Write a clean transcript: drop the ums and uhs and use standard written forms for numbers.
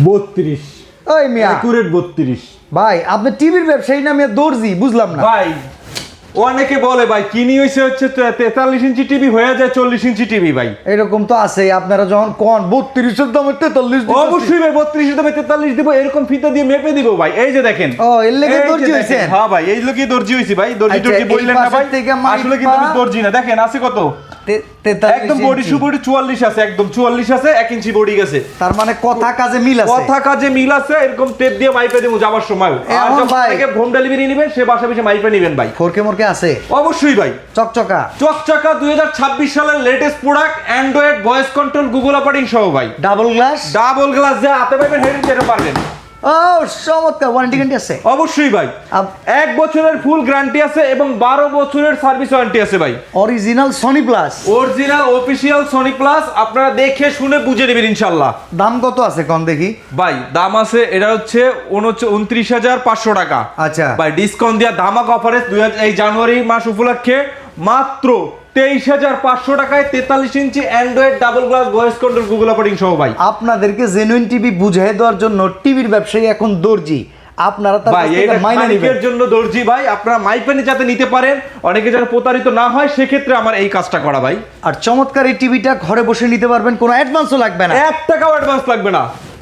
32 ওই মিয়া একুরেট 32 ভাই আপনি টিভির ব্যবসায়ী না মিয়া দর্জি বুঝলাম না ভাই অনেকে বলে ভাই কিনি হইছে হচ্ছে 43 ইঞ্চি টিভি হয়ে যায় 40 ইঞ্চি টিভি ভাই। এরকম তো আছে আপনারা যখন কোন 32 এর দামে 43 দিতেছি। অবশ্যই ভাই 32 এর দামে 43 দিব, এরকম ফিতা দিয়ে মেপে দিব ভাই। এই যে দেখেন, ও এর লেগে এই যে দর্জি দেখেন। হইছেন? হ্যাঁ ভাই এই লোকই দর্জি হইছি ভাই। দর্জি আচ্ছা, টর্জি এই বললেন না ভাই, পাশের থেকে মাইপা- আসলে কিন্তু আমি দর্জি না। দেখেন আছে কত, 43 একদম বডি সুবডি 44 আছে, একদম 44 আছে, 1 ইঞ্চি বডি গেছে। তার মানে কথা কাজে মিল আছে। কথা কাজে মিল আছে, এরকম টেপ দিয়ে মাইপে দেবো যাবার সময়। আর এখন যখন ভাই- থেকে হোম ডেলিভারি নেবেন সে বাসা পিছে মাইপে নেবেন ভাই। ফোরকে মোরকে আছে অবশ্যই ভাই। চকচকা চকচকা 2026 সালের latest product, Android voice control Google operating সহ ভাই। ডাবল গ্লাস ডাবল গ্লাস যা হাতে পাবেন হেডেন যেতে পারবেন। ও চমৎকার ওয়ারেন্টি গ্যারান্টি আছে অবশ্যই ভাই। 1 বছরের ফুল গ্যারান্টি আছে এবং 12 বছরের সার্ভিস ওয়ারেন্টি আছে ভাই। Original Sony plus original official Sony plus, আপনারা দেখে শুনে বুঝে নেবেন ইনশাআল্লাহ। দাম কত আছে কোন দেখি ভাই দাম আছে, এটা হচ্ছে 29,500 টাকা। আচ্ছা ভাই ডিসকাউন্ট দিয়া ধামাক অফারে এই জানুয়ারি মাস উপলক্ষে মাত্র 23,500 টাকায় 43 inch Android double glass voice control Google operating সহ ভাই। আপনাদেরকে জেনুইন টিভি বুঝিয়ে দেওয়ার জন্য টিভির ব্যবসায়ী এখন দর্জি, আপনারা তার ভাই কাছ থেকে এটা মাইনা মাইকের নেবেন। জন্য দর্জি ভাই, আপনারা মাইপেনে যাতে নিতে পারেন, অনেকে যেন প্রতারিত না হয়, সেক্ষেত্রে আমার এই কাজটা করা ভাই। আর চমৎকার এই টিভিটা ঘরে বসে নিতে পারবেন, কোনো অ্যাডভান্সও লাগবে না। 1 টাকাও অ্যাডভান্স লাগবে না।